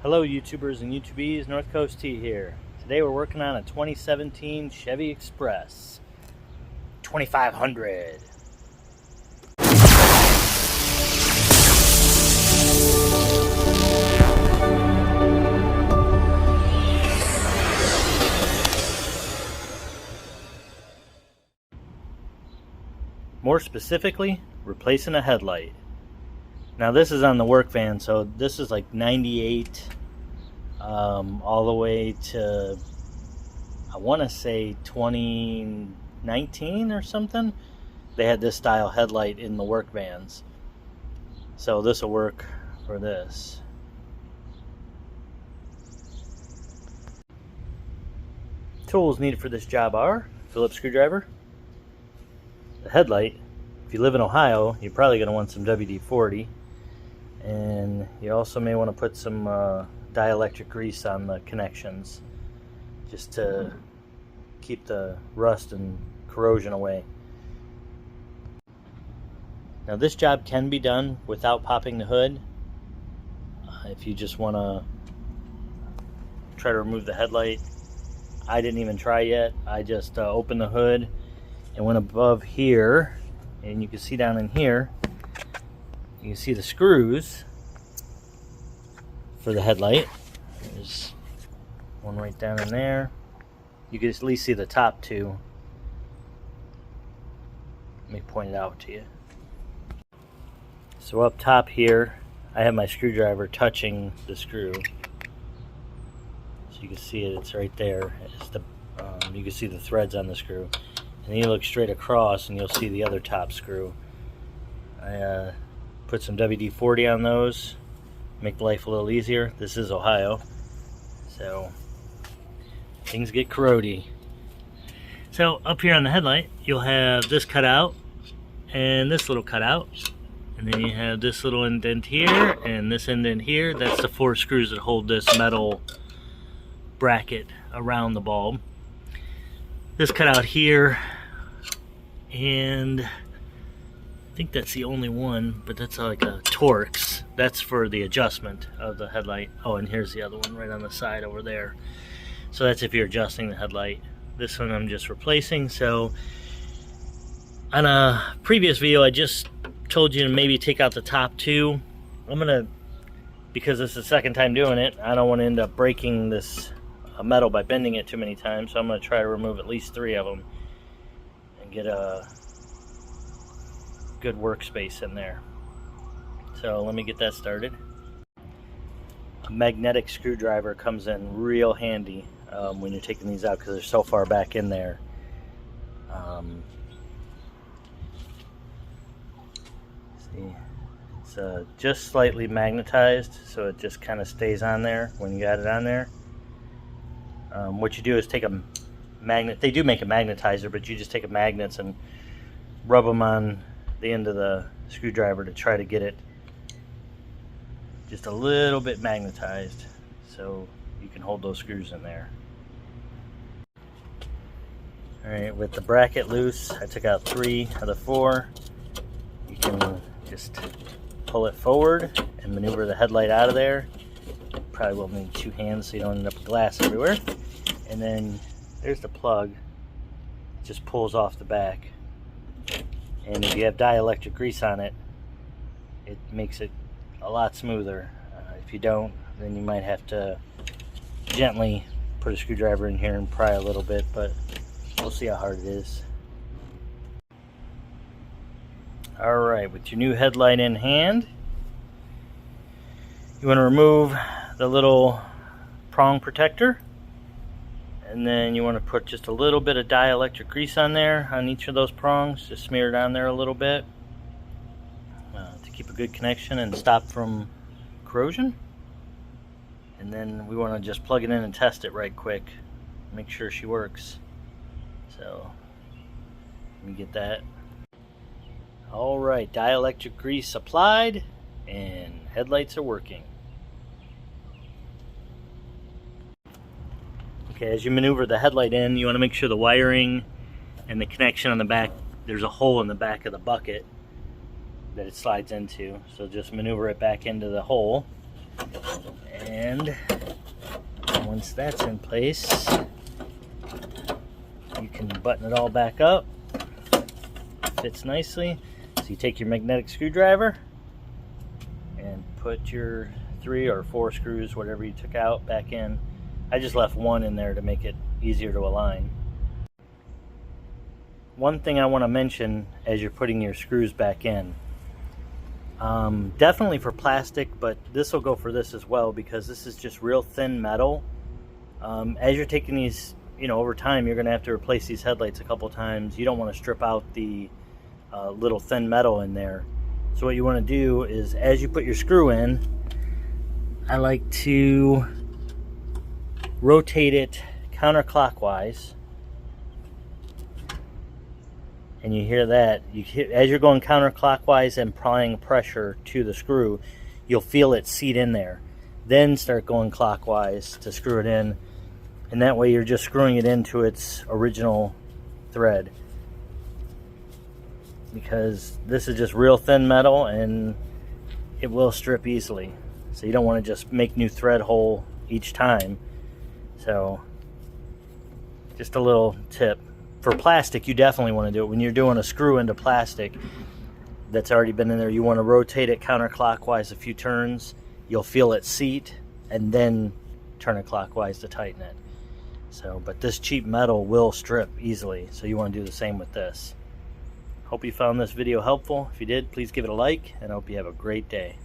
Hello YouTubers and YouTubees, North Coast T here. Today we're working on a 2017 Chevy Express 2500. More specifically, replacing a headlight. Now this is on the work van, so this is like 98 all the way to, I want to say 2019 or something. They had this style headlight in the work vans, so this will work for this. Tools needed for this job are Phillips screwdriver, the headlight. If you live in Ohio, you're probably going to want some WD-40. And you also may want to put some dielectric grease on the connections just to keep the rust and corrosion away. Now this job can be done without popping the hood. If you just want to try to remove the headlight, I didn't even try yet. I just opened the hood and went above here, and you can see down in here, you can see the screws for the headlight. There's one right down in there. You can at least see the top two. Let me point it out to you. So up top here, I have my screwdriver touching the screw. So you can see it, it's right there. It's the, you can see the threads on the screw. And then you look straight across and you'll see the other top screw. I put some WD-40 on those, make life a little easier. This is Ohio, so things get corrody. So up here on the headlight, you'll have this cutout and this little cutout, and then you have this little indent here and this indent here. That's the 4 screws that hold this metal bracket around the bulb. This cutout here, and I think that's the only one, but that's like a Torx. That's for the adjustment of the headlight. Oh, and here's the other one right on the side over there. So that's if you're adjusting the headlight. This one I'm just replacing. So on a previous video, I just told you to maybe take out the top 2. I'm gonna, because this is the second time doing it, I don't want to end up breaking this metal by bending it too many times. So I'm gonna try to remove at least 3 of them and get a good workspace in there. So let me get that started. A magnetic screwdriver comes in real handy when you're taking these out because they're so far back in there. See, it's just slightly magnetized, so it just kind of stays on there when you got it on there. What you do is take a magnet. They do make a magnetizer, but you just take a magnets and rub them on the end of the screwdriver to try to get it just a little bit magnetized so you can hold those screws in there. Alright, with the bracket loose, I took out 3 of the 4. You can just pull it forward and maneuver the headlight out of there. Probably will need 2 hands so you don't end up with glass everywhere. And then there's the plug. It just pulls off the back. And if you have dielectric grease on it, it makes it a lot smoother. If you don't, then you might have to gently put a screwdriver in here and pry a little bit, but we'll see how hard it is. Alright, with your new headlight in hand, you want to remove the little prong protector, and then you want to put just a little bit of dielectric grease on there on each of those prongs. Just smear it on there a little bit to keep a good connection and stop from corrosion. And then we want to just plug it in and test it right quick, make sure she works. So let me get that. Alright, dielectric grease applied and headlights are working. Okay, as you maneuver the headlight in, you want to make sure the wiring and the connection on the back, there's a hole in the back of the bucket that it slides into. So just maneuver it back into the hole And once that's in place, you can button it all back up. Fits nicely. So you take your magnetic screwdriver and put your 3 or 4 screws, whatever you took out, back in. I just left one in there to make it easier to align. One thing I want to mention as you're putting your screws back in, definitely for plastic, but this will go for this as well, because this is just real thin metal. As you're taking these, over time, you're going to have to replace these headlights a couple times. You don't want to strip out the little thin metal in there. So what you want to do is, as you put your screw in, I like to rotate it counterclockwise. And you hear that, as you're going counterclockwise and applying pressure to the screw, you'll feel it seat in there. Then start going clockwise to screw it in, and that way you're just screwing it into its original thread. Because this is just real thin metal and it will strip easily. So you don't want to just make new thread hole each time. So just a little tip. For plastic, you definitely want to do it. When you're doing a screw into plastic that's already been in there, you want to rotate it counterclockwise a few turns. You'll feel it seat, and then turn it clockwise to tighten it. So, but this cheap metal will strip easily, so you want to do the same with this. Hope you found this video helpful. If you did, please give it a like, and I hope you have a great day.